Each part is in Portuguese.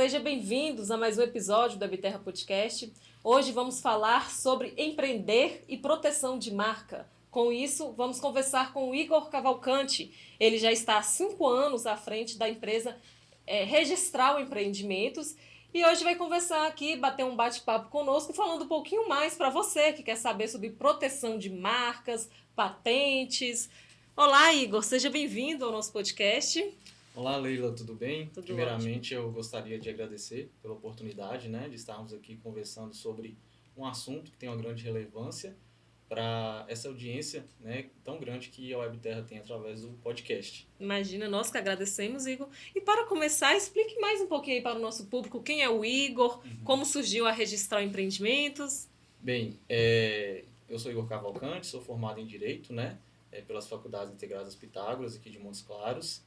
sejam bem-vindos a mais um episódio do Abterra Podcast. Hoje vamos falar sobre empreender e proteção de marca. Com isso, vamos conversar com o Igor Cavalcante. Ele já está há 5 anos à frente da empresa Registral Empreendimentos e hoje vai conversar aqui, bater um bate-papo conosco, falando um pouquinho mais para você que quer saber sobre proteção de marcas, patentes. Olá, Igor, seja bem-vindo ao nosso podcast. Olá, Leila, tudo bem? Tudo Primeiramente, ótimo. eu gostaria de agradecer pela oportunidade, de estarmos aqui conversando sobre um assunto que tem uma grande relevância para essa audiência, tão grande que a Webterra tem através do podcast. Imagina, nós que agradecemos, Igor. E para começar, explique mais um pouquinho aí para o nosso público quem é o Igor, como surgiu a Registral Empreendimentos. Bem, eu sou Igor Cavalcante, sou formado em Direito, pelas Faculdades Integradas Pitágoras, aqui de Montes Claros,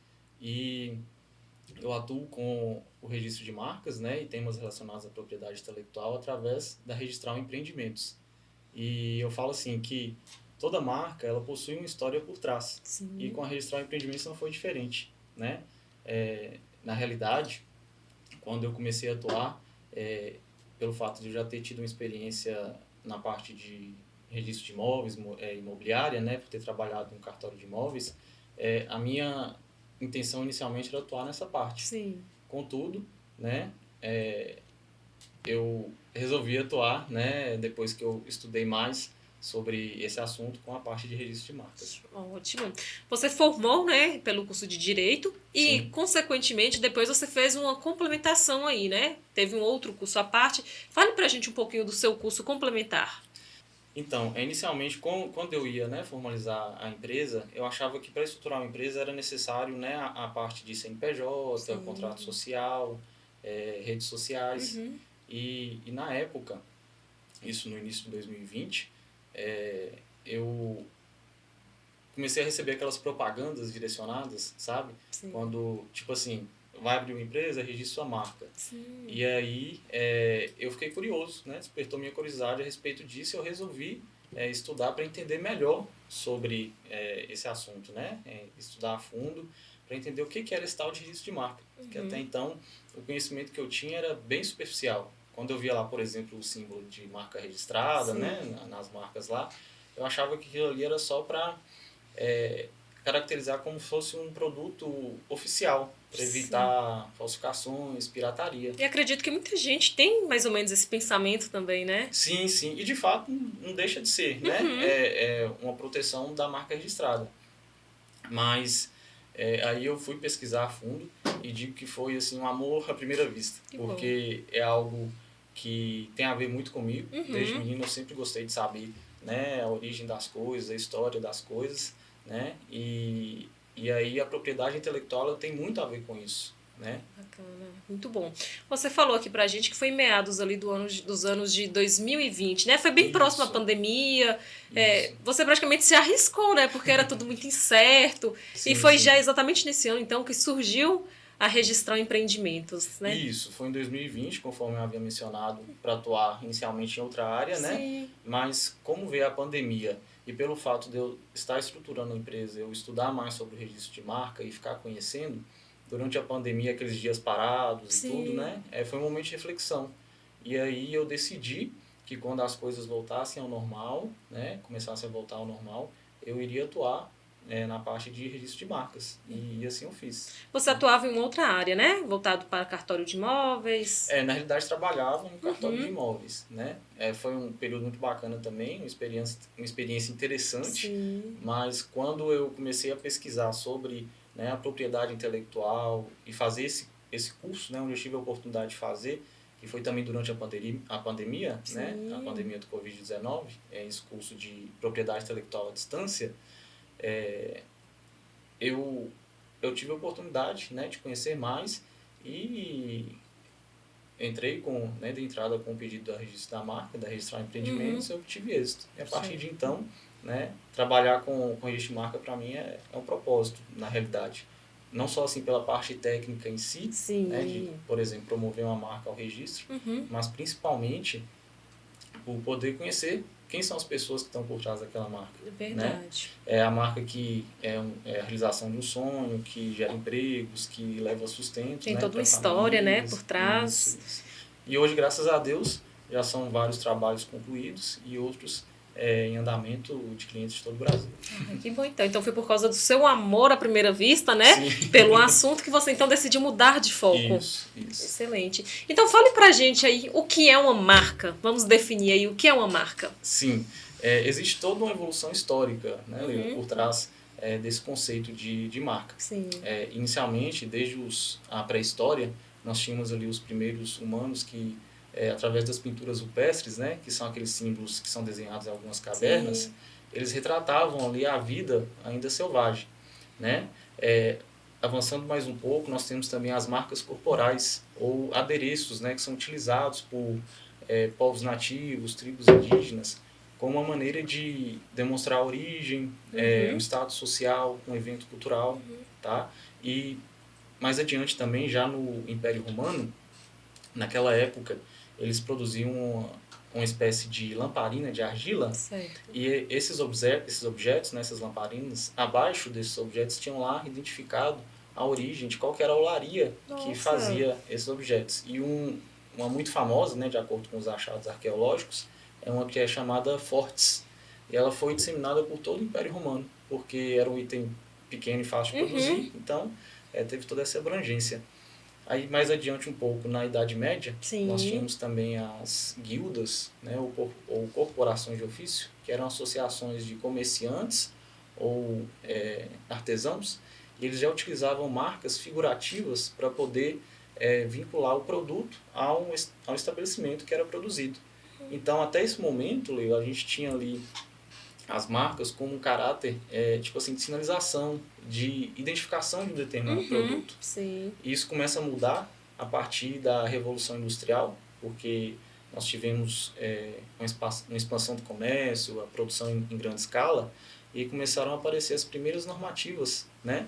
e eu atuo com o registro de marcas, e temas relacionados à propriedade intelectual através da Registral Empreendimentos. E eu falo assim que toda marca ela possui uma história por trás. Sim. E com a Registral Empreendimentos não foi diferente, na realidade, quando eu comecei a atuar, pelo fato de eu já ter tido uma experiência na parte de registro de imóveis, imobiliária, por ter trabalhado no cartório de imóveis, a minha intenção inicialmente era atuar nessa parte. Sim. Contudo, eu resolvi atuar, depois que eu estudei mais sobre esse assunto com a parte de registro de marcas. Ótimo. Você formou, pelo curso de Direito e, Sim. consequentemente, depois você fez uma complementação aí, Teve um outro curso à parte. Fale pra gente um pouquinho do seu curso complementar. Então, inicialmente, quando eu ia formalizar a empresa, eu achava que para estruturar uma empresa era necessário a parte de CNPJ, Sim. contrato social, redes sociais. Uhum. E na época, isso no início de 2020, eu comecei a receber aquelas propagandas direcionadas, sabe? Sim. Quando, tipo assim, vai abrir uma empresa, registra sua marca. Sim. E aí eu fiquei curioso, despertou minha curiosidade a respeito disso e eu resolvi estudar para entender melhor sobre esse assunto, estudar a fundo para entender o que era esse tal de registro de marca. Porque até então o conhecimento que eu tinha era bem superficial. Quando eu via lá, por exemplo, o símbolo de marca registrada, nas marcas lá, eu achava que aquilo ali era só para caracterizar como se fosse um produto oficial, para evitar falsificações, pirataria. E acredito que muita gente tem mais ou menos esse pensamento também, né? Sim, sim. E de fato não deixa de ser, É uma proteção da marca registrada. Mas aí eu fui pesquisar a fundo e digo que foi assim um amor à primeira vista. Que porque é algo que tem a ver muito comigo. Desde menino eu sempre gostei de saber a origem das coisas, a história das coisas. E aí a propriedade intelectual ela tem muito a ver com isso. Bacana, muito bom. Você falou aqui pra gente que foi em meados ali dos anos de 2020, Foi bem próximo à pandemia. Você praticamente se arriscou, Porque era tudo muito incerto. Sim, e foi sim. já exatamente nesse ano, então, que surgiu a Registral Empreendimentos, Isso, foi em 2020, conforme eu havia mencionado, para atuar inicialmente em outra área, Sim. Mas como veio a pandemia e pelo fato de eu estar estruturando a empresa, eu estudar mais sobre o registro de marca e ficar conhecendo, durante a pandemia, aqueles dias parados Sim. e tudo, foi um momento de reflexão. E aí eu decidi que quando as coisas voltassem ao normal, começassem a voltar ao normal, eu iria atuar na parte de registro de marcas. E assim eu fiz. Você atuava em uma outra área, Voltado para cartório de imóveis? Na realidade, trabalhava no cartório de imóveis, foi um período muito bacana também, uma experiência interessante. Sim. Mas quando eu comecei a pesquisar sobre a propriedade intelectual e fazer esse curso, onde eu tive a oportunidade de fazer, que foi também durante a pandemia, a pandemia do Covid-19, esse curso de propriedade intelectual à distância, eu tive a oportunidade de conhecer mais e entrei de entrada com o pedido da registro da marca, da Registral Empreendimentos, eu tive êxito. E a partir de então, trabalhar com registro de marca para mim é um propósito, na realidade. Não só assim pela parte técnica em si, de, por exemplo, promover uma marca ao registro, mas principalmente o poder conhecer quem são as pessoas que estão por trás daquela marca. Verdade. Né? É a marca que é a realização de um sonho, que gera empregos, que leva sustento. Tem né, toda uma para história, né, famílias. por trás. Isso. E hoje, graças a Deus, já são vários trabalhos concluídos e outros em andamento de clientes de todo o Brasil. Que bom, então. Então foi por causa do seu amor à primeira vista, né? Sim. Pelo assunto que você então decidiu mudar de foco. Isso. Excelente. Então fale pra gente aí o que é uma marca. Vamos definir aí o que é uma marca. Sim. Existe toda uma evolução histórica, né, Leila, por trás desse conceito de marca. Sim. Inicialmente, desde a pré-história, nós tínhamos ali os primeiros humanos que através das pinturas rupestres, né, que são aqueles símbolos que são desenhados em algumas cavernas, sim, eles retratavam ali a vida ainda selvagem, né? Avançando mais um pouco, nós temos também as marcas corporais ou adereços, né, que são utilizados por povos nativos, tribos indígenas, como uma maneira de demonstrar a origem, um status social, um evento cultural, tá? E mais adiante também, já no Império Romano, naquela época, eles produziam uma espécie de lamparina de argila. Certo. E esses objetos, né, essas lamparinas, abaixo desses objetos tinham lá identificado a origem de qual que era a olaria que fazia esses objetos. E uma muito famosa, né, de acordo com os achados arqueológicos, é uma que é chamada fortes. E ela foi disseminada por todo o Império Romano, porque era um item pequeno e fácil de produzir, então teve toda essa abrangência. Aí, mais adiante um pouco, na Idade Média, sim, nós tínhamos também as guildas, né, ou corporações de ofício, que eram associações de comerciantes ou artesãos, e eles já utilizavam marcas figurativas para poder vincular o produto ao estabelecimento que era produzido. Então, até esse momento, Leo, a gente tinha ali as marcas como um caráter tipo assim, de sinalização, de identificação de um determinado produto. Sim. E isso começa a mudar a partir da Revolução Industrial, porque nós tivemos uma expansão do comércio, a produção em grande escala, e começaram a aparecer as primeiras normativas, né,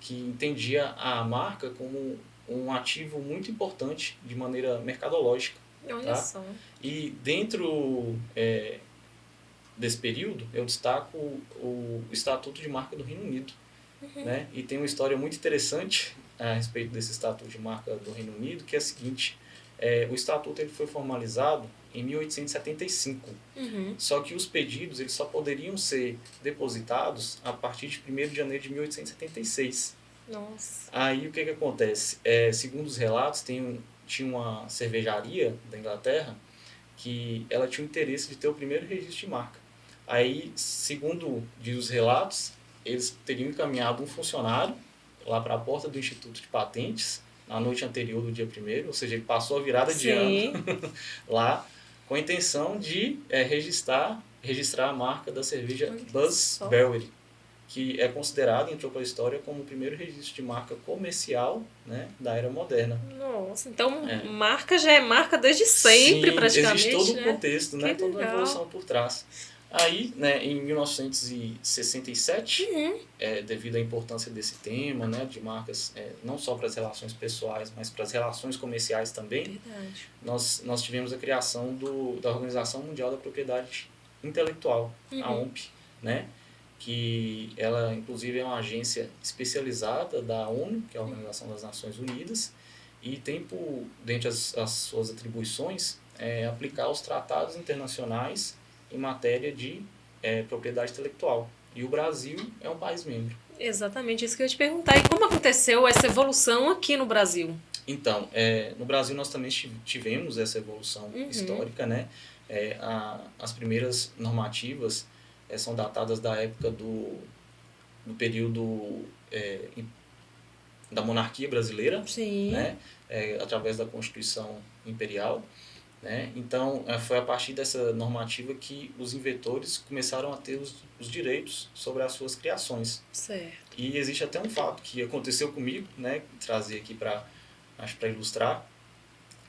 que entendia a marca como um ativo muito importante de maneira mercadológica. Olha só. E dentro desse período, eu destaco o Estatuto de Marca do Reino Unido. Né? E tem uma história muito interessante a respeito desse Estatuto de Marca do Reino Unido, que é a seguinte: o Estatuto ele foi formalizado em 1875, só que os pedidos eles só poderiam ser depositados a partir de 1º de janeiro de 1876. Nossa. Aí o que acontece? Segundo os relatos, tinha uma cervejaria da Inglaterra que ela tinha o interesse de ter o primeiro registro de marca. Aí, segundo diz os relatos, eles teriam encaminhado um funcionário lá para a porta do Instituto de Patentes na noite anterior do dia 1º, ou seja, ele passou a virada de ano lá com a intenção de registrar a marca da cerveja Buzzberry, que é considerado, entrou para a história como o primeiro registro de marca comercial, né, da era moderna. Nossa, então marca já é marca desde sempre. Sim, praticamente. Existe todo né? um contexto, né, toda uma evolução por trás. Aí, né, em 1967, devido à importância desse tema, né, de marcas, não só para as relações pessoais, mas para as relações comerciais também, nós tivemos a criação da Organização Mundial da Propriedade Intelectual, a OMP, né, que ela, inclusive, é uma agência especializada da ONU, que é a Organização das Nações Unidas, e tem, dentre as suas atribuições, aplicar os tratados internacionais em matéria de propriedade intelectual. E o Brasil é um país membro. Exatamente, isso que eu ia te perguntar. E como aconteceu essa evolução aqui no Brasil? Então, no Brasil nós também tivemos essa evolução histórica, né? As primeiras normativas são datadas da época do período da monarquia brasileira, né? Através da Constituição Imperial. Né? Então, foi a partir dessa normativa que os inventores começaram a ter os direitos sobre as suas criações. Certo. E existe até um fato que aconteceu comigo, né, trazer aqui para ilustrar,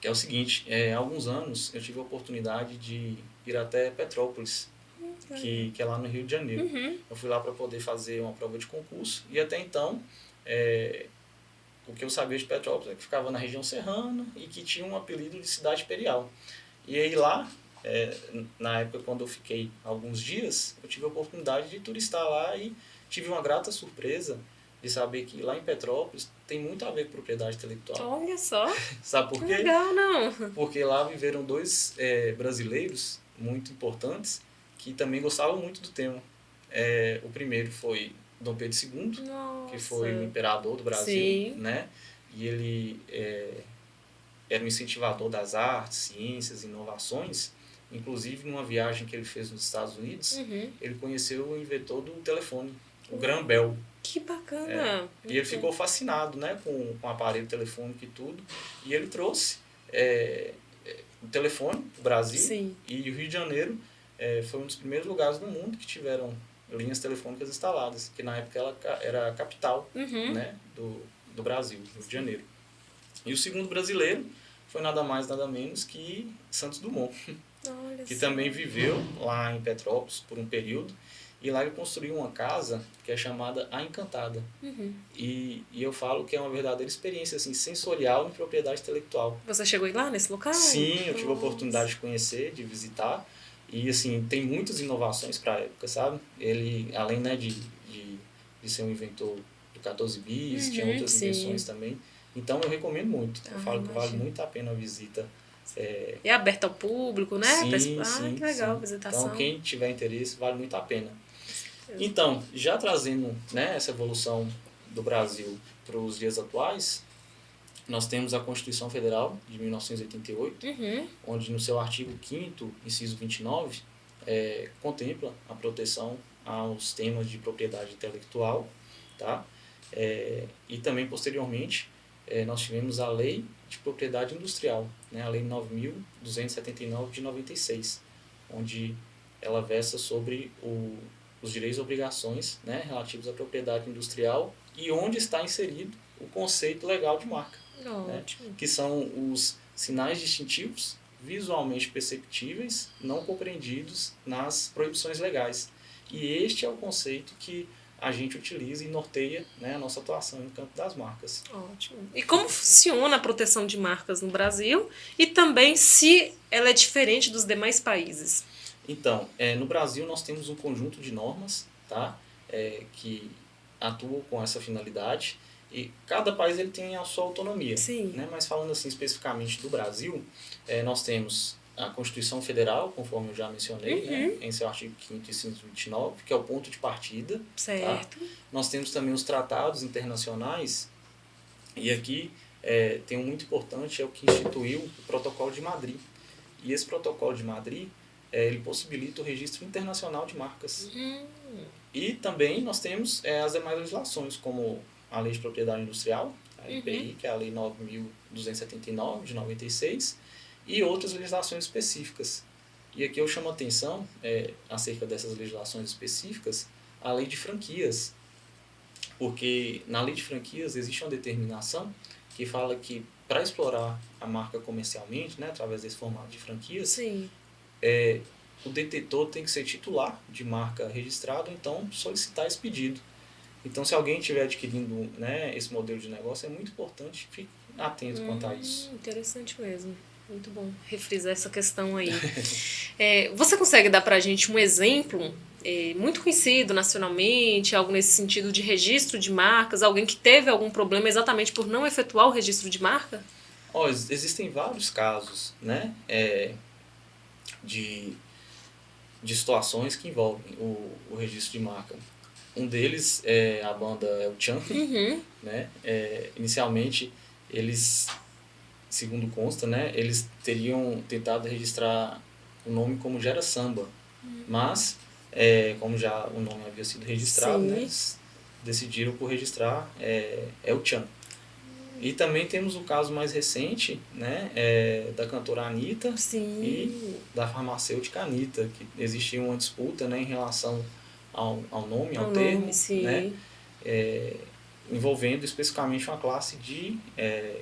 que é o seguinte: há alguns anos eu tive a oportunidade de ir até Petrópolis, que é lá no Rio de Janeiro. Eu fui lá para poder fazer uma prova de concurso e até então o que eu sabia de Petrópolis é que ficava na região serrana e que tinha um apelido de cidade imperial. E aí lá, na época, quando eu fiquei alguns dias, eu tive a oportunidade de turistar lá e tive uma grata surpresa de saber que lá em Petrópolis tem muito a ver com propriedade intelectual. Olha só. Sabe por quê? Legal, não? Porque lá viveram dois brasileiros muito importantes que também gostavam muito do tema. O primeiro foi Dom Pedro II, Nossa. que foi o imperador do Brasil, Sim. né? E ele era um incentivador das artes, ciências, inovações. Inclusive, numa viagem que ele fez nos Estados Unidos, ele conheceu o inventor do telefone, o Graham Bell. Que bacana! E ele ficou fascinado, né, com o aparelho telefônico e tudo. E ele trouxe o telefone para o Brasil. Sim. E o Rio de Janeiro foi um dos primeiros lugares do mundo que tiveram linhas telefônicas instaladas, que na época ela era a capital, né, do Brasil, Rio de Janeiro. E o segundo brasileiro foi nada mais, nada menos que Santos Dumont, que também viveu lá em Petrópolis por um período. E lá ele construiu uma casa que é chamada A Encantada. E eu falo que é uma verdadeira experiência assim, sensorial em propriedade intelectual. Você chegou a ir lá nesse local? Sim, eu tive a oportunidade de conhecer, de visitar. E assim, tem muitas inovações para a época, sabe? Ele, além, né, de ser um inventor do 14 bis, tinha outras invenções também. Então eu recomendo muito. Eu falo que vale muito a pena a visita. É aberto ao público, né? Sim, que legal, sim. visitação. Então quem tiver interesse, vale muito a pena. Então, já trazendo, né, essa evolução do Brasil para os dias atuais, nós temos a Constituição Federal de 1988, onde no seu artigo 5º, inciso 29, contempla a proteção aos temas de propriedade intelectual, tá? E também, posteriormente, nós tivemos a Lei de Propriedade Industrial, né, a Lei 9.279 de 96, onde ela versa sobre os direitos e obrigações, né, relativos à propriedade industrial e onde está inserido o conceito legal de marca, né, que são os sinais distintivos visualmente perceptíveis, não compreendidos nas proibições legais. E este é o conceito que a gente utiliza e norteia, né, a nossa atuação no campo das marcas. Ótimo. E como funciona a proteção de marcas no Brasil e também se ela é diferente dos demais países? Então, no Brasil nós temos um conjunto de normas, tá, que atuam com essa finalidade e cada país ele tem a sua autonomia. Sim. Né? Mas falando assim especificamente do Brasil, nós temos a Constituição Federal, conforme eu já mencionei, né, em seu artigo 5º e 129, que é o ponto de partida. Certo. Tá? Nós temos também os tratados internacionais, e aqui tem um muito importante, é o que instituiu o Protocolo de Madrid. E esse Protocolo de Madrid, ele possibilita o registro internacional de marcas. E também nós temos as demais legislações, como a Lei de Propriedade Industrial, a LPI, que é a Lei 9.279, de 96, e outras legislações específicas. E aqui eu chamo a atenção, acerca dessas legislações específicas, a Lei de Franquias, porque na Lei de Franquias existe uma determinação que fala que para explorar a marca comercialmente, né, através desse formato de franquias, o detentor tem que ser titular de marca registrada, então solicitar esse pedido. Então, se alguém estiver adquirindo, né, esse modelo de negócio, é muito importante que fique atento quanto a isso. Interessante mesmo. Muito bom refrisar essa questão aí. Você consegue dar para a gente um exemplo muito conhecido nacionalmente, algo nesse sentido de registro de marcas, alguém que teve algum problema exatamente por não efetuar o registro de marca? Existem vários casos, né, de situações que envolvem o registro de marca. Um deles é a banda El Chan, né? Inicialmente, eles, segundo consta, né, eles teriam tentado registrar o nome como Gera Samba, mas, como já o nome havia sido registrado, né, eles decidiram por registrar El Chan. E também temos o caso mais recente, né, da cantora Anitta e da farmacêutica Anitta, que existia uma disputa, né, em relação ao nome, ao termo, né, envolvendo especificamente uma classe de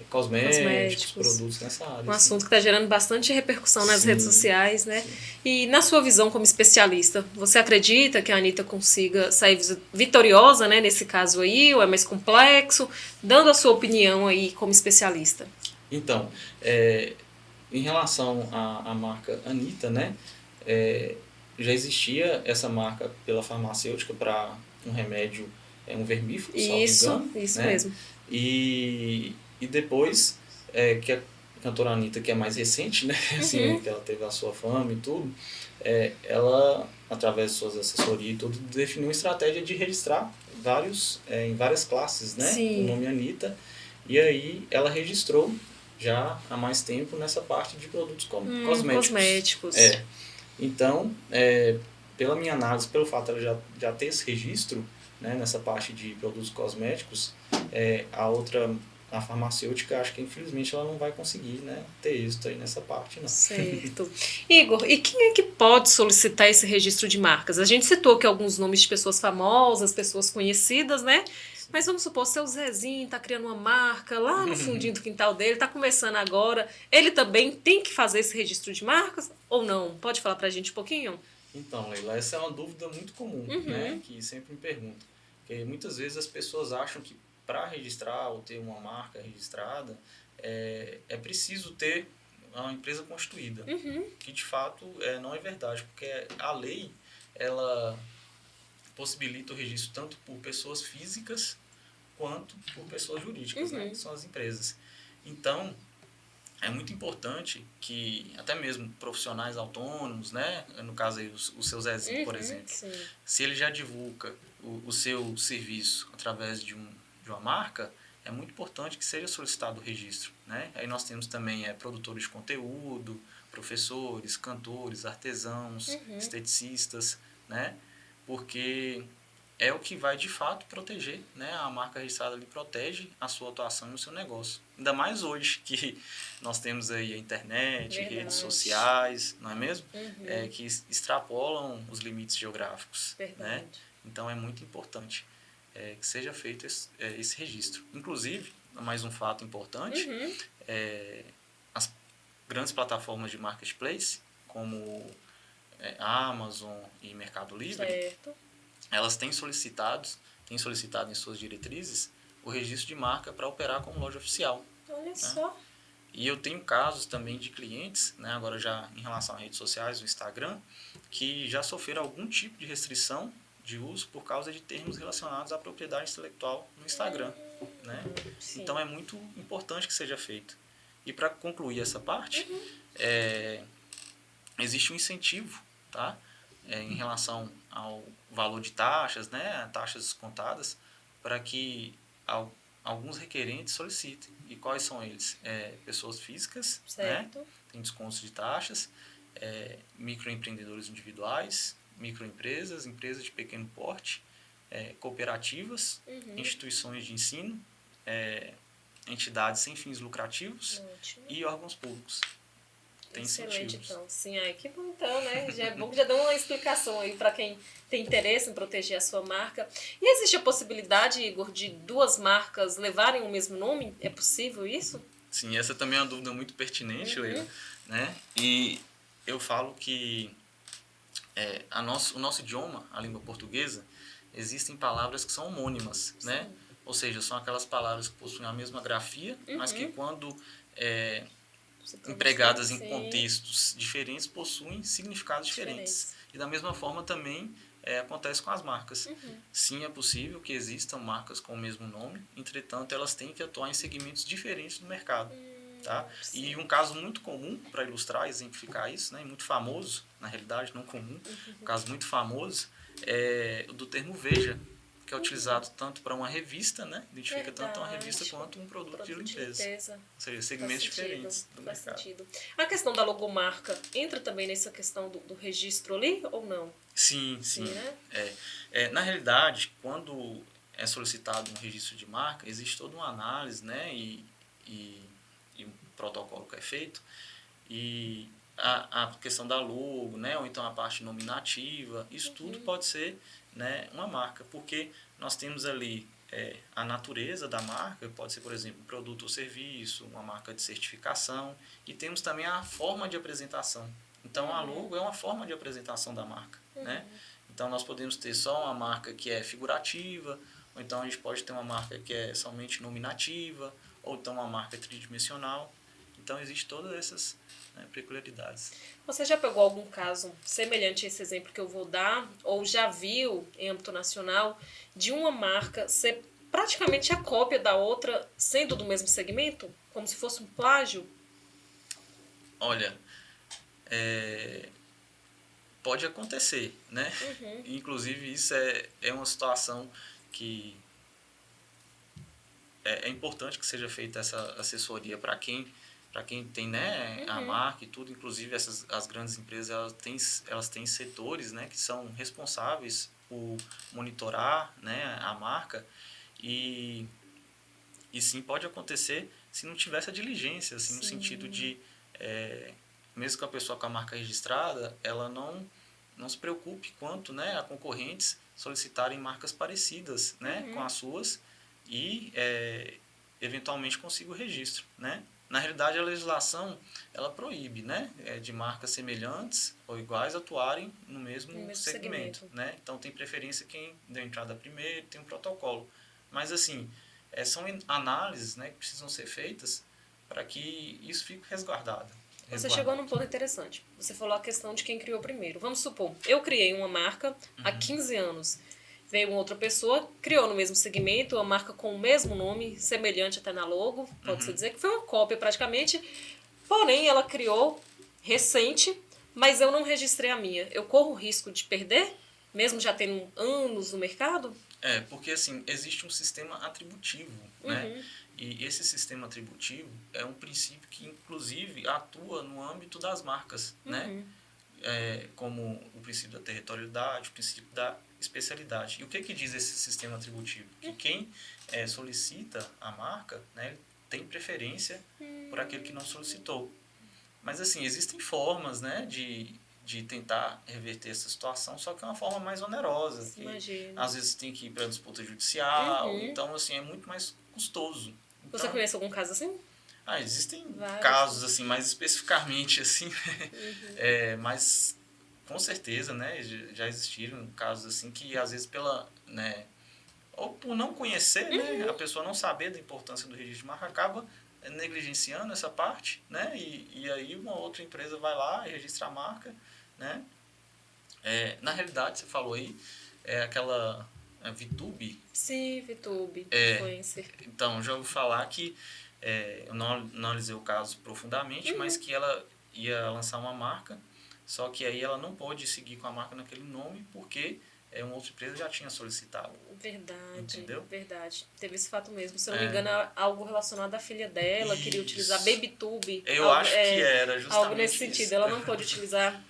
cosméticos, produtos nessa área. Um assunto que está gerando bastante repercussão nas redes sociais, né? E na sua visão como especialista, você acredita que a Anitta consiga sair vitoriosa, né, nesse caso aí, ou é mais complexo? Dando a sua opinião aí como especialista. Então, em relação à marca Anitta, né? é, Já existia essa marca pela farmacêutica para um remédio, um vermífugo, salvo engano, Isso né? mesmo. E depois, que a cantora Anitta, que é mais recente, né? Assim, Uhum. que ela teve a sua fama e tudo, ela, através de suas assessorias e tudo, definiu uma estratégia de registrar em várias classes, né? O Sim. nome Anitta. E aí ela registrou já há mais tempo nessa parte de produtos cosméticos. Cosméticos. Então, pela minha análise, pelo fato de ela já ter esse registro, né, nessa parte de produtos cosméticos, a farmacêutica, acho que infelizmente ela não vai conseguir, né, ter êxito aí nessa parte, não. Certo. Igor, e quem é que pode solicitar esse registro de marcas? A gente citou aqui alguns nomes de pessoas famosas, pessoas conhecidas, né? Mas vamos supor, seu Zezinho está criando uma marca lá no fundinho do quintal dele, está começando agora. Ele também tem que fazer esse registro de marcas ou não? Pode falar para a gente um pouquinho? Então, Leila, essa é uma dúvida muito comum, né, Uhum, que sempre me perguntam. Porque muitas vezes as pessoas acham que para registrar ou ter uma marca registrada, é preciso ter uma empresa constituída, uhum, que de fato não é verdade, porque a lei ela possibilita o registro tanto por pessoas físicas quanto por pessoas jurídicas, né, que uhum. são as empresas. Então, é muito importante que até mesmo profissionais autônomos, né, no caso aí o seu Zezinho, por Uhum, exemplo, sim. se ele já divulga o seu serviço através de uma marca, é muito importante que seja solicitado o registro, né? Aí nós temos também produtores de conteúdo, professores, cantores, artesãos, Uhum. esteticistas, né? Porque é o que vai de fato proteger, né? A marca registrada ali protege a sua atuação e o seu negócio. Ainda mais hoje que nós temos aí a internet, redes Verdade. sociais, não é mesmo? Uhum, Que extrapolam os limites geográficos, né? verdade. Então é muito importante que seja feito esse registro. Inclusive, mais um fato importante, Uhum, as grandes plataformas de marketplace, como a Amazon e Mercado Livre, certo. elas têm solicitado em suas diretrizes o registro de marca para operar como loja oficial, Olha né? só. E eu tenho casos também de clientes, né, agora já em relação a redes sociais, o Instagram, que já sofreram algum tipo de restrição de uso por causa de termos relacionados à propriedade intelectual no Instagram, né? Sim. Então é muito importante que seja feito. E para concluir essa parte, Uhum. existe um incentivo, tá? Em relação ao valor de taxas, né? Taxas descontadas, para que alguns requerentes solicitem. E quais são eles? Pessoas físicas, né? Certo. Tem descontos de taxas, microempreendedores individuais, microempresas, empresas de pequeno porte, cooperativas, Uhum. instituições de ensino, entidades sem fins lucrativos Ótimo. e órgãos públicos. Tem Excelente, incentivos. então. Sim, ai, que bom então, né? Já é bom que já dá uma explicação aí para quem tem interesse em proteger a sua marca. E existe a possibilidade, Igor, de duas marcas levarem o mesmo nome? É possível isso? Sim, essa também é uma dúvida muito pertinente, Leila, Uhum. né? E eu falo que o nosso idioma, a língua portuguesa, existem palavras que são homônimas, né? Sim. Ou seja, são aquelas palavras que possuem a mesma grafia, mas que Uhum. quando é, Se pronuncia, empregadas em sim. contextos diferentes possuem significados diferentes. Diferentes. E da mesma forma também acontece com as marcas. Uhum. Sim, é possível que existam marcas com o mesmo nome, entretanto elas têm que atuar em segmentos diferentes do mercado. Tá? E Sim. um caso muito comum para ilustrar e exemplificar isso, né, muito famoso, na realidade não comum, um caso muito famoso é o do termo Veja, que é utilizado tanto para uma revista, né, identifica tanto uma revista Verdade. quanto um produto de Produto de limpeza. limpeza. Ou seja, Faz segmentos sentido. diferentes do Faz mercado. sentido. A questão da logomarca entra também nessa questão do registro ali ou não? Sim, Sim, sim. né? Na realidade, quando é solicitado um registro de marca, existe toda uma análise, né, e um protocolo que é feito, e a questão da logo, né, ou então a parte nominativa, isso tudo pode ser, né, uma marca, porque nós temos ali a natureza da marca, pode ser, por exemplo, um produto ou serviço, uma marca de certificação, e temos também a forma de apresentação. Então, a logo é uma forma de apresentação da marca, né? Então, nós podemos ter só uma marca que é figurativa, ou então a gente pode ter uma marca que é somente nominativa, ou então uma marca tridimensional. Então, existem todas essas, né, peculiaridades. Você já pegou algum caso semelhante a esse exemplo que eu vou dar, ou já viu em âmbito nacional, de uma marca ser praticamente a cópia da outra, sendo do mesmo segmento? Como se fosse um plágio? Olha, pode acontecer, né? Inclusive, isso é uma situação que é importante que seja feita essa assessoria para quem tem, né, a marca e tudo. Inclusive, as grandes empresas elas têm setores, né, que são responsáveis por monitorar, né, a marca. E sim, pode acontecer se não tiver essa diligência, assim, no sentido de, mesmo que a pessoa com a marca registrada, ela não se preocupe quanto, né, a concorrentes solicitarem marcas parecidas, né, com as suas e eventualmente consiga o registro, né? Na realidade, a legislação ela proíbe, né, de marcas semelhantes ou iguais atuarem no mesmo segmento, né? Então tem preferência quem deu entrada primeiro, tem um protocolo. Mas assim, são análises, né, que precisam ser feitas para que isso fique resguardado. Você chegou num ponto interessante. Você falou a questão de quem criou primeiro. Vamos supor, eu criei uma marca há 15 anos. Veio uma outra pessoa, criou no mesmo segmento, uma marca com o mesmo nome, semelhante até na logo, pode-se dizer que foi uma cópia praticamente. Porém, ela criou recente, mas eu não registrei a minha. Eu corro o risco de perder, mesmo já tendo anos no mercado? Porque assim, existe um sistema atributivo, né? E esse sistema atributivo é um princípio que, inclusive, atua no âmbito das marcas, né? Como o princípio da territorialidade, o princípio da especialidade. E o que diz esse sistema atributivo? Que quem solicita a marca, né, tem preferência por aquele que não solicitou. Mas, assim, existem formas, né, de tentar reverter essa situação, só que é uma forma mais onerosa. Que, às vezes tem que ir para a disputa judicial, então, assim, é muito mais custoso. Então, você conhece algum caso assim? Existem casos, assim, mais especificamente, assim, mas com certeza, né, já existiram casos, assim, que às vezes né, ou por não conhecer, né, a pessoa não saber da importância do registro de marca, acaba negligenciando essa parte, né, e aí uma outra empresa vai lá e registra a marca, né. Na realidade, você falou aí, aquela VTube. Sim, VTube, influencer. Então, já ouvi falar que eu não analisei o caso profundamente, mas que ela ia lançar uma marca, só que aí ela não pôde seguir com a marca naquele nome porque uma outra empresa já tinha solicitado. Verdade, entendeu? Verdade. Teve esse fato mesmo. Se eu não me engano, algo relacionado à filha dela, queria utilizar BabyTube. Eu acho que era justamente algo nesse sentido. Isso. Ela não pôde utilizar.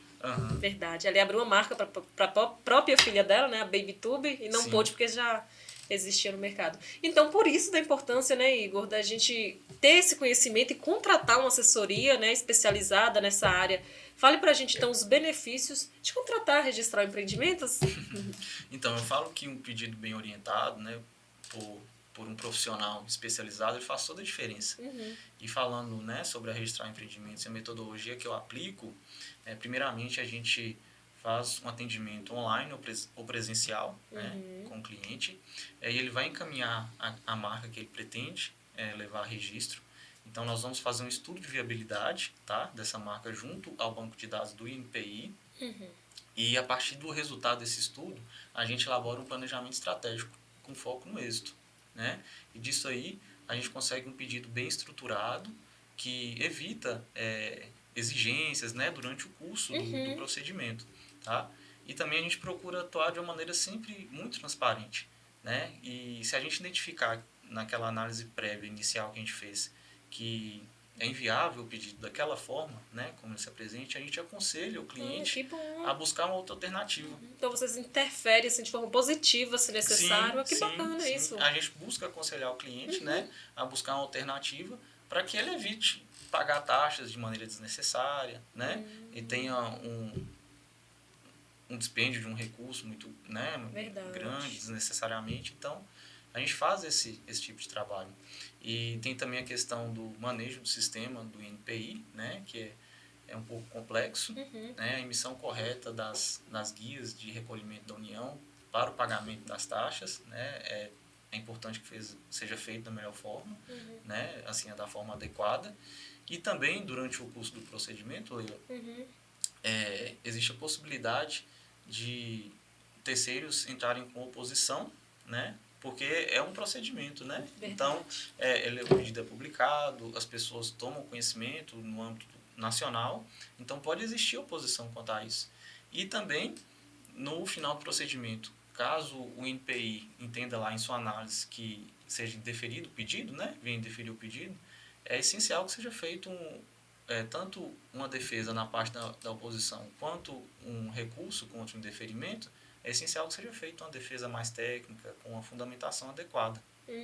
Verdade. Ela abriu uma marca para a própria filha dela, né, a BabyTube, e não pôde porque já existia no mercado. Então, por isso da importância, né, Igor, da gente ter esse conhecimento e contratar uma assessoria, né, especializada nessa área. Fale pra gente, então, os benefícios de contratar, registrar empreendimentos. Então, eu falo que um pedido bem orientado, né, por um profissional especializado, ele faz toda a diferença. E falando, né, sobre a registrar empreendimentos e a metodologia que eu aplico, primeiramente a gente faz um atendimento online ou presencial, né, com o cliente, e ele vai encaminhar a marca que ele pretende levar a registro. Então, nós vamos fazer um estudo de viabilidade, tá, dessa marca junto ao banco de dados do INPI. E, a partir do resultado desse estudo, a gente elabora um planejamento estratégico com foco no êxito, né? E disso aí, a gente consegue um pedido bem estruturado que evita exigências, né, durante o curso do procedimento, tá? E também a gente procura atuar de uma maneira sempre muito transparente, né? E se a gente identificar naquela análise prévia inicial que a gente fez que é inviável o pedido daquela forma, né, como ele se apresente, a gente aconselha o cliente a buscar uma outra alternativa. Então vocês interferem assim, de forma positiva, se necessário. Que bacana isso. A gente busca aconselhar o cliente, né, a buscar uma alternativa para que ele evite pagar taxas de maneira desnecessária, né, e tenha um dispêndio de um recurso muito, né, grande desnecessariamente. Então, a gente faz esse tipo de trabalho. E tem também a questão do manejo do sistema do INPI, né, que é um pouco complexo, né, a emissão correta das guias de recolhimento da União para o pagamento das taxas, né, é importante que seja feito da melhor forma, né, assim, da forma adequada. E também, durante o curso do procedimento, Leila, Uhum. existe a possibilidade de terceiros entrarem com oposição, né? Porque é um procedimento, né? Verdade. Então, o pedido é publicado, as pessoas tomam conhecimento no âmbito nacional, então pode existir oposição quanto a isso. E também, no final do procedimento, caso o INPI entenda lá em sua análise que seja indeferido o pedido, né? Venha indeferir o pedido, é essencial que seja feito tanto uma defesa na parte da oposição quanto um recurso contra o indeferimento. É essencial que seja feita uma defesa mais técnica, com uma fundamentação adequada.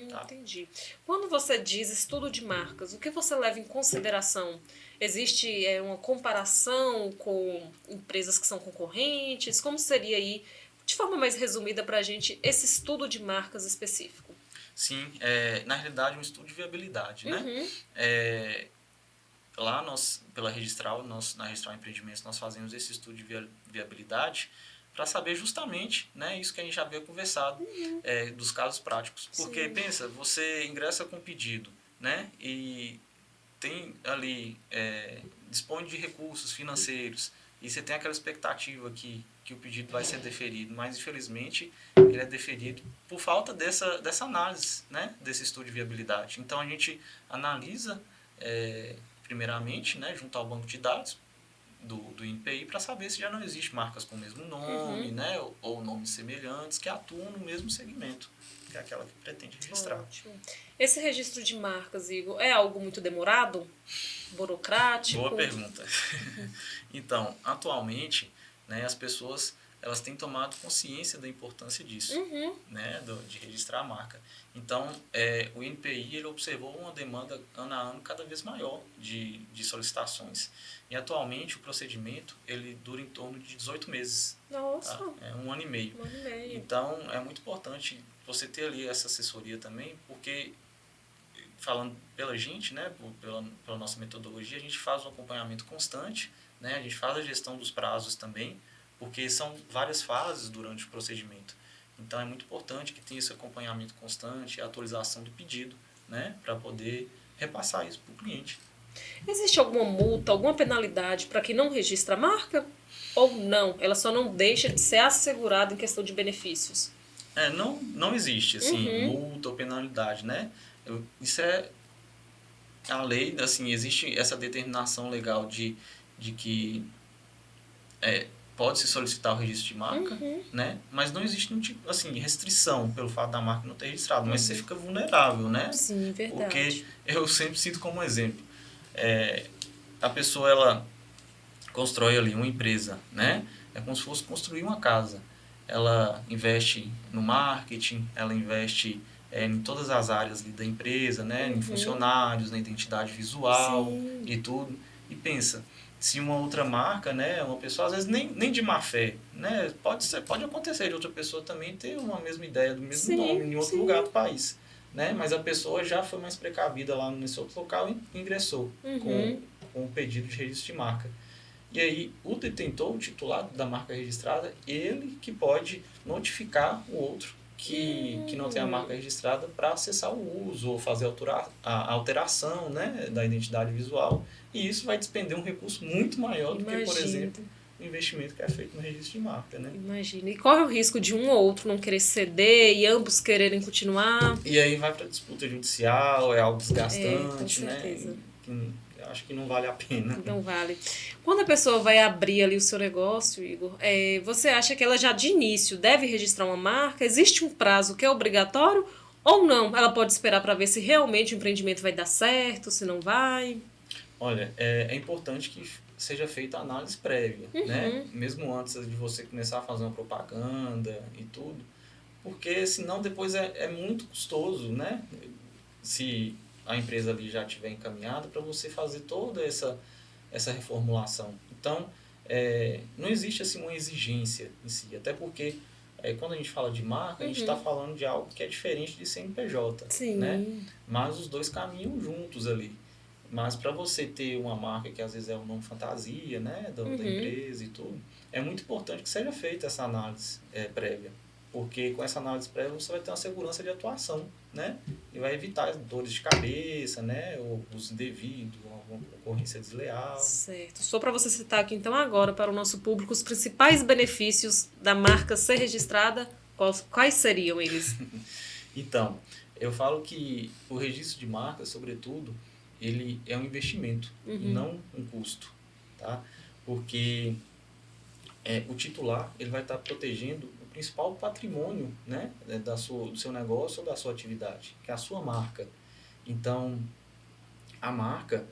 Tá? Entendi. Quando você diz estudo de marcas, o que você leva em consideração? Existe uma comparação com empresas que são concorrentes? Como seria aí, de forma mais resumida para a gente, esse estudo de marcas específico? Sim, na realidade, um estudo de viabilidade. Né? Uhum. Lá, pela Registral, na Registral Empreendimentos, nós fazemos esse estudo de viabilidade para saber justamente, né, isso que a gente já havia conversado, dos casos práticos. Porque, Sim. pensa, você ingressa com um pedido, né, e tem ali, dispõe de recursos financeiros, e você tem aquela expectativa que o pedido vai ser deferido, mas, infelizmente, ele é deferido por falta dessa análise, né, desse estudo de viabilidade. Então, a gente analisa, primeiramente, né, junto ao banco de dados do INPI, para saber se já não existe marcas com o mesmo nome, né, ou nomes semelhantes que atuam no mesmo segmento, que é aquela que pretende registrar. Ótimo. Esse registro de marcas, Igor, é algo muito demorado? Burocrático? Boa pergunta. Então, atualmente, né, as pessoas elas têm tomado consciência da importância disso, né, de registrar a marca. Então, o INPI ele observou uma demanda ano a ano cada vez maior de solicitações. E, atualmente, o procedimento ele dura em torno de 18 meses. Nossa! Tá? É 1 ano e meio. 1 ano e meio. Então, é muito importante você ter ali essa assessoria também, porque, falando pela gente, né, pela nossa metodologia, a gente faz um acompanhamento constante, né, a gente faz a gestão dos prazos também, porque são várias fases durante o procedimento. Então, é muito importante que tenha esse acompanhamento constante, a atualização do pedido, né, para poder repassar isso para o cliente. Existe alguma multa, alguma penalidade para quem não registra a marca? Ou não? Ela só não deixa de ser assegurada em questão de benefícios? Não existe, assim, multa ou penalidade, né? Isso é a lei, assim, existe essa determinação legal de que pode-se solicitar o registro de marca, né? Mas não existe nenhum tipo, assim, restrição pelo fato da marca não ter registrado, mas você fica vulnerável, né? Sim, verdade. Porque eu sempre cito como exemplo, a pessoa, ela constrói ali uma empresa, né? É como se fosse construir uma casa. Ela investe no marketing, ela investe em todas as áreas ali da empresa, né? Em funcionários, na identidade visual. Sim. E tudo. E pensa, se uma outra marca, né? Uma pessoa, às vezes nem de má fé, né? Pode acontecer de outra pessoa também ter uma mesma ideia do mesmo nome em outro lugar do país. Né? Mas a pessoa já foi mais precavida lá nesse outro local e ingressou com o pedido de registro de marca. E aí, o detentor, o titular da marca registrada, ele que pode notificar o outro que não tem a marca registrada para acessar o uso ou fazer a alteração, né, da identidade visual. E isso vai despender um recurso muito maior do que, por exemplo, o investimento que é feito no registro de marca. Né? Imagina. E corre o risco de um ou outro não querer ceder e ambos quererem continuar. E aí vai para disputa judicial, é algo desgastante, com certeza. né? Eu acho que não vale a pena. Não vale. Quando a pessoa vai abrir ali o seu negócio, Igor, você acha que ela já de início deve registrar uma marca? Existe um prazo que é obrigatório ou não? Ela pode esperar para ver se realmente o empreendimento vai dar certo, se não vai? Olha, é importante que seja feita a análise prévia, né? Mesmo antes de você começar a fazer uma propaganda e tudo, porque senão depois é muito custoso, né? Se a empresa ali já estiver encaminhada para você fazer toda essa reformulação. Então, não existe assim uma exigência em si, até porque quando a gente fala de marca, a gente está falando de algo que é diferente de CNPJ, Sim. né? Mas os dois caminham juntos ali. Mas para você ter uma marca que às vezes é um nome fantasia, né, da empresa e tudo, é muito importante que seja feita essa análise prévia. porque com essa análise prévia você vai ter uma segurança de atuação, né? E vai evitar as dores de cabeça, né? Ou uso indevido, alguma concorrência desleal. Certo. Só para você citar aqui então agora para o nosso público os principais benefícios da marca ser registrada, quais seriam eles? Então, eu falo que o registro de marca, sobretudo, ele é um investimento e não um custo, tá? Porque o titular ele vai estar protegendo o principal patrimônio, né, do seu negócio ou da sua atividade, que é a sua marca. Então, a marca,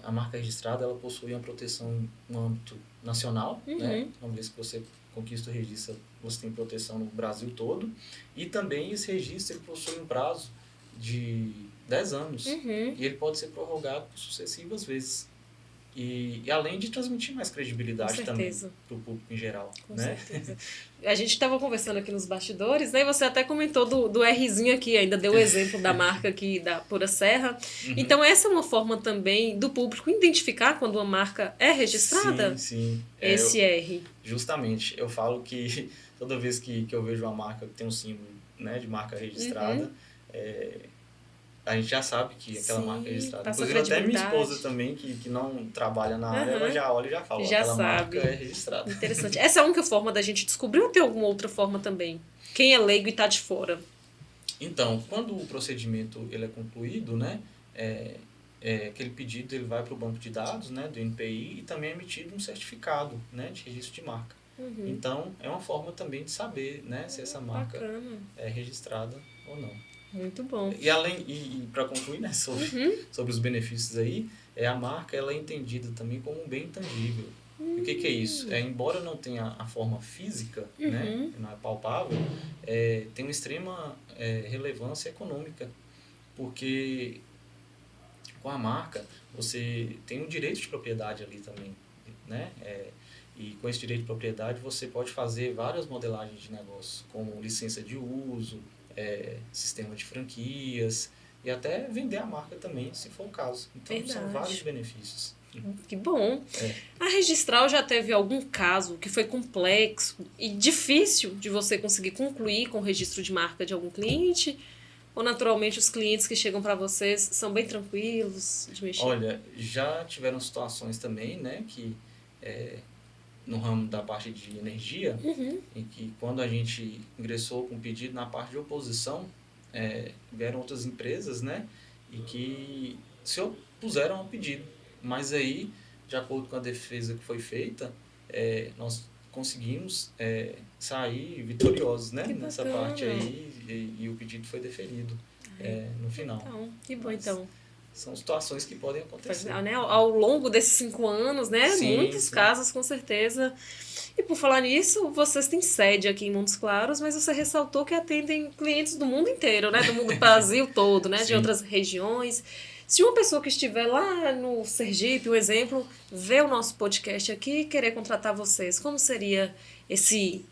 a marca registrada, ela possui uma proteção no âmbito nacional, né? Uma vez que você conquista o registro, você tem proteção no Brasil todo. E também esse registro ele possui um prazo de 10 anos. E ele pode ser prorrogado por sucessivas vezes. E além de transmitir mais credibilidade também para o público em geral. Com né? certeza. A gente estava conversando aqui nos bastidores, né? E você até comentou do Rzinho aqui, ainda deu o exemplo da marca aqui da Pura Serra. Então, essa é uma forma também do público identificar quando uma marca é registrada? Sim. Esse R. Justamente. Eu falo que toda vez que eu vejo uma marca que tem um símbolo, né, de marca registrada, a gente já sabe que aquela marca é registrada. Inclusive, até minha esposa também, que não trabalha na área, ela já olha e já fala, já aquela sabe. marca é registrada. Interessante. Essa é a única forma da gente descobrir ou tem alguma outra forma também? Quem é leigo e está de fora? Então, quando o procedimento ele é concluído, né, aquele pedido ele vai para o banco de dados, né, do NPI, e também é emitido um certificado, né, de registro de marca. Então, é uma forma também de saber, né, se essa marca é registrada ou não. Muito bom. E para concluir, né, sobre os benefícios aí, a marca ela é entendida também como um bem intangível. E o que é isso? Embora não tenha a forma física, né, não é palpável, tem uma extrema relevância econômica, porque com a marca você tem um direito de propriedade ali também, né? E com esse direito de propriedade você pode fazer várias modelagens de negócio, como licença de uso, sistema de franquias e até vender a marca também, se for o caso. Então, são vários benefícios. Que bom. A Registral já teve algum caso que foi complexo e difícil de você conseguir concluir com o registro de marca de algum cliente? Ou, naturalmente, os clientes que chegam para vocês são bem tranquilos de mexer? Olha, já tiveram situações também, né, que no ramo da parte de energia, em que quando a gente ingressou com o pedido na parte de oposição, vieram outras empresas, né, e que se opuseram ao pedido. Mas aí, de acordo com a defesa que foi feita, nós conseguimos sair vitoriosos, né, nessa parte aí, e o pedido foi deferido no final. Então, que bom. Então, são situações que podem acontecer. Né? Ao longo desses 5 anos, né? Muitos casos, com certeza. E por falar nisso, vocês têm sede aqui em Montes Claros, mas você ressaltou que atendem clientes do mundo inteiro, né? Do mundo do Brasil todo, né? De outras regiões. Se uma pessoa que estiver lá no Sergipe, um exemplo, ver o nosso podcast aqui e querer contratar vocês, como seria esse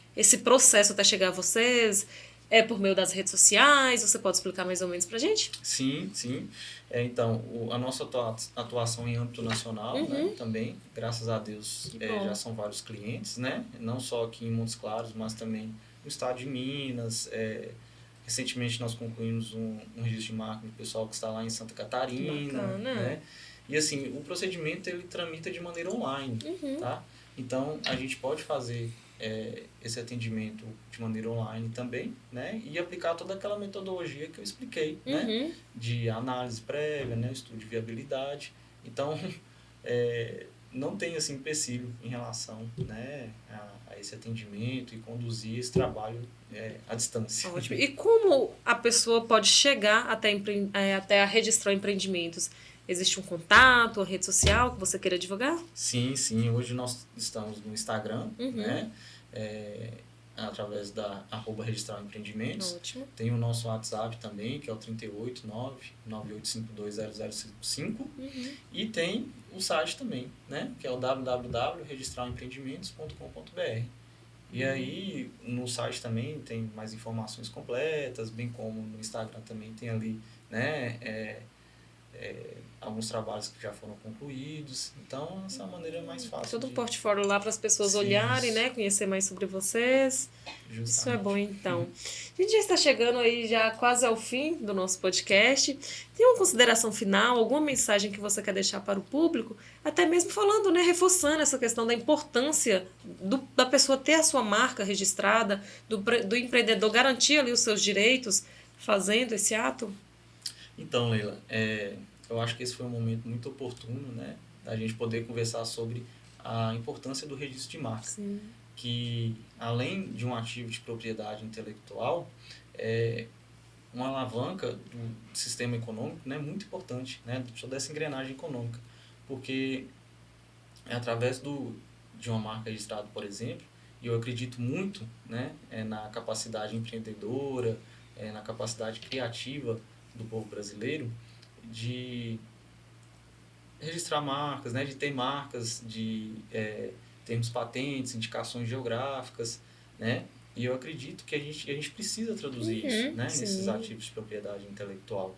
processo até chegar a vocês? É por meio das redes sociais? Você pode explicar mais ou menos pra gente? Sim. Então, a nossa atuação em âmbito nacional, né, também, graças a Deus, já são vários clientes, né? Não só aqui em Montes Claros, mas também no estado de Minas. Recentemente nós concluímos um registro de marca do pessoal que está lá em Santa Catarina. Né? E assim, o procedimento ele tramita de maneira online, tá? Então, a gente pode fazer esse atendimento de maneira online também, né? E aplicar toda aquela metodologia que eu expliquei, né? De análise prévia, né? Estudo de viabilidade. Então, não tem assim empecilho em relação, né, a esse atendimento e conduzir esse trabalho à distância. Ótimo. E como a pessoa pode chegar até a registrar empreendimentos? Existe um contato, uma rede social que você queira divulgar? Sim. Hoje nós estamos no Instagram, né? Através da @registrarempreendimentos. Ótimo. Tem o nosso WhatsApp também, que é o 389-98520005. E tem o site também, né? Que é o www.registrarempreendimentos.com.br. E aí, no site também tem mais informações completas, bem como no Instagram também tem ali, né, alguns trabalhos que já foram concluídos. Então, essa é a maneira mais fácil. Todo um portfólio lá para as pessoas olharem, né? Conhecer mais sobre vocês. Justamente. Isso é bom, então. A gente já está chegando aí já quase ao fim do nosso podcast. Tem uma consideração final, alguma mensagem que você quer deixar para o público? Até mesmo falando, né? Reforçando essa questão da importância da pessoa ter a sua marca registrada, do empreendedor garantir ali os seus direitos fazendo esse ato? Então, Leila, eu acho que esse foi um momento muito oportuno, né, da gente poder conversar sobre a importância do registro de marca. Sim. Que, além de um ativo de propriedade intelectual, é uma alavanca do sistema econômico, né, muito importante, né, toda essa engrenagem econômica. Porque é através de uma marca registrada, por exemplo, e eu acredito muito, né, na capacidade empreendedora, na capacidade criativa do povo brasileiro, de registrar marcas, né, de ter marcas, de termos patentes, indicações geográficas, né, e eu acredito que a gente precisa traduzir isso, né, nesses ativos de propriedade intelectual.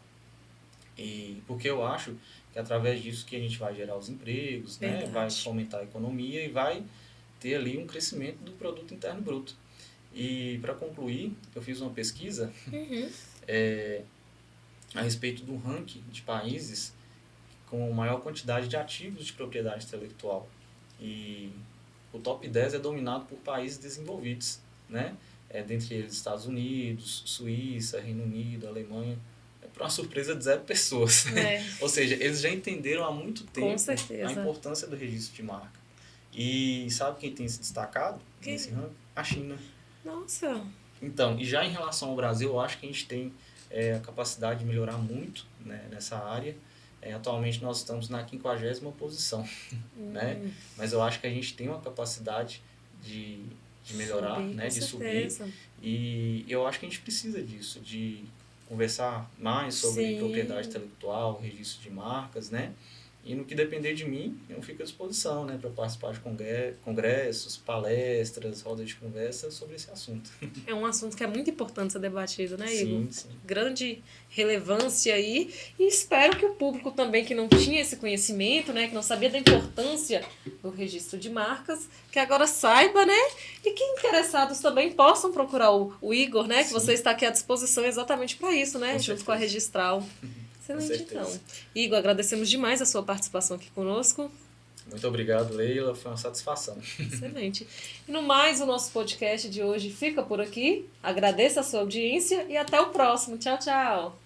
E porque eu acho que através disso que a gente vai gerar os empregos, né, vai fomentar a economia e vai ter ali um crescimento do produto interno bruto. E para concluir, eu fiz uma pesquisa a respeito do ranking de países com maior quantidade de ativos de propriedade intelectual. E o top 10 é dominado por países desenvolvidos, né? Dentre eles Estados Unidos, Suíça, Reino Unido, Alemanha. Para uma surpresa de 0 pessoas. Ou seja, eles já entenderam há muito tempo a importância do registro de marca. E sabe quem tem se destacado nesse ranking? A China. Nossa! Então, e já em relação ao Brasil, eu acho que a gente tem a capacidade de melhorar muito, né, nessa área. Atualmente nós estamos na 50ª posição, né? Mas eu acho que a gente tem uma capacidade de melhorar, subir, né, de subir. E eu acho que a gente precisa disso, de conversar mais sobre propriedade intelectual, registro de marcas, né? E no que depender de mim, eu fico à disposição, né, para participar de congressos, palestras, rodas de conversa sobre esse assunto. É um assunto que é muito importante ser debatido, né, Igor? Sim. Grande relevância aí. E espero que o público também, que não tinha esse conhecimento, né, que não sabia da importância do registro de marcas, que agora saiba, né? E que interessados também possam procurar o Igor, né? Que você está aqui à disposição exatamente para isso, né? Junto com a Registral. Excelente, então. Igor, agradecemos demais a sua participação aqui conosco. Muito obrigado, Leila. Foi uma satisfação. Excelente. E no mais, o nosso podcast de hoje fica por aqui. Agradeço a sua audiência e até o próximo. Tchau, tchau.